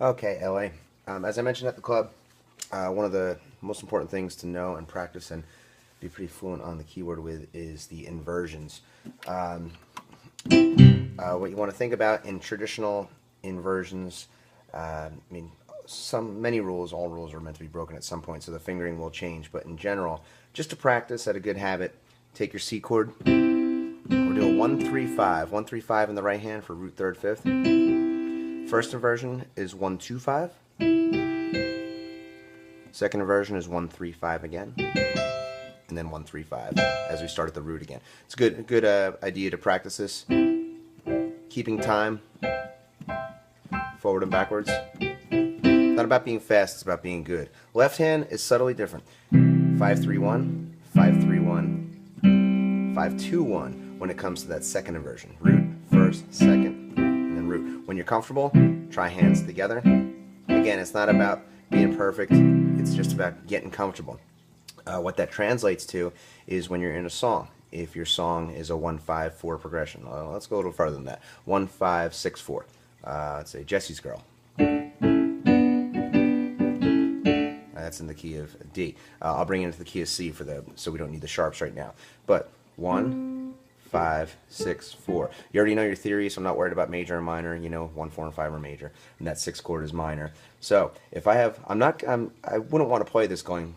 Okay, LA. As I mentioned at the club, one of the most important things to know and practice and be pretty fluent on the keyboard with is the inversions. What you want to think about in traditional inversions, many rules, all rules are meant to be broken at some point, so the fingering will change. But in general, just to practice at a good habit, take your C chord. We're doing 1-3-5. 1-3-5 in the right hand for root third fifth. First inversion is 1-2-5. Second inversion is 1-3-5 again, and then 1-3-5 as we start at the root again. It's a good idea to practice this, keeping time, forward and backwards. Not about being fast, it's about being good. Left hand is subtly different. 5-3-1, 5-3-1, 5-2-1 when it comes to that second inversion. Root, first, second, and then root. When you're comfortable, try hands together. Again, it's not about being perfect, it's just about getting comfortable. What that translates to is when you're in a song. If your song is a 1-5-4 progression, let's go a little further than that. 1-5-6-4. Let's say Jesse's Girl. That's in the key of D. I'll bring it into the key of C so we don't need the sharps right now. But 1-5-6-4. You already know your theory, so I'm not worried about major and minor. You know, 1, 4, and 5 are major, and that 6th chord is minor. So if I have, I wouldn't want to play this going.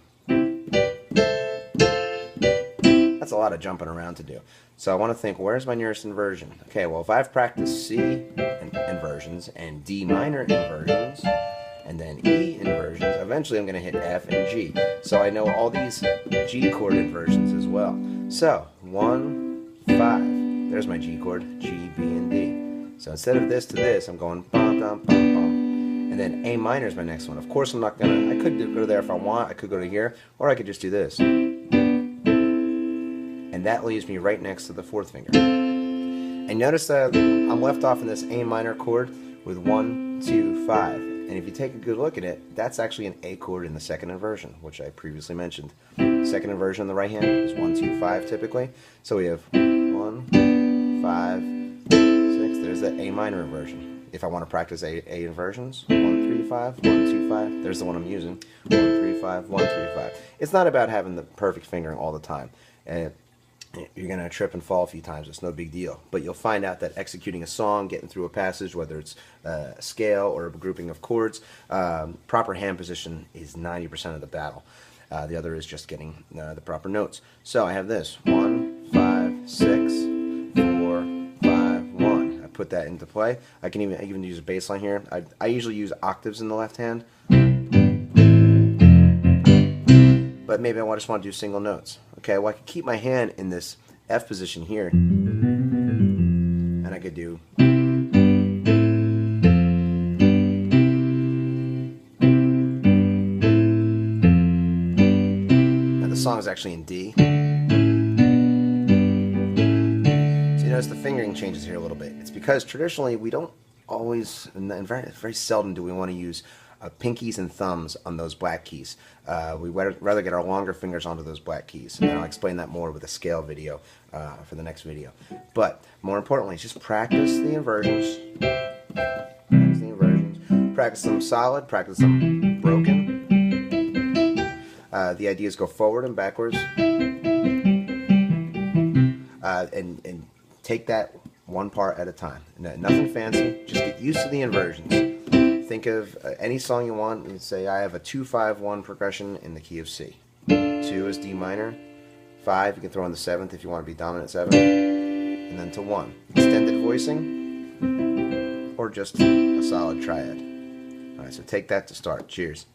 That's a lot of jumping around to do. So I want to think, where's my nearest inversion? Okay, well, if I've practiced C inversions and D minor inversions, and then E inversions, eventually I'm going to hit F and G. So I know all these G chord inversions as well. So 1, 5. There's my G chord, G, B, and D. So instead of this to this, I'm going bum, bum, bum, bum. And then A minor is my next one. Of course, I'm not going to, I could go there if I want, I could go to here, or I could just do this. And that leaves me right next to the 4th finger. And notice that I'm left off in this A minor chord with 1, 2, 5. And if you take a good look at it, that's actually an A chord in the second inversion, which I previously mentioned. Second inversion on the right hand is 1, 2, 5 typically. So we have 1, 5, 6. There's that A minor inversion. If I want to practice A inversions, 1, 3, 5, 1, 2, 5. There's the one I'm using. 1, 3, 5, 1, 3, 5. It's not about having the perfect fingering all the time. You're going to trip and fall a few times. It's no big deal. But you'll find out that executing a song, getting through a passage, whether it's a scale or a grouping of chords, proper hand position is 90% of the battle. The other is just getting the proper notes. So I have this. 1, 5, 6, 4, 5, 1. I put that into play. I can even use a bass line here. I usually use octaves in the left hand. But maybe I just want to do single notes. Okay, well I could keep my hand in this F position here, and I could do. Now the song is actually in D. So you notice the fingering changes here a little bit. It's because traditionally we don't always, and very seldom do we want to use pinkies and thumbs on those black keys. We rather get our longer fingers onto those black keys. And I'll explain that more with a scale video for the next video. But more importantly, just practice the inversions. Practice them solid, practice them broken. The idea is go forward and backwards. And take that one part at a time. Nothing fancy, just get used to the inversions. Think of any song you want and say I have a 2-5-1 progression in the key of C. 2 is D minor, 5 you can throw in the 7th if you want to be dominant 7, and then to 1. Extended voicing or just a solid triad. Alright, so take that to start. Cheers.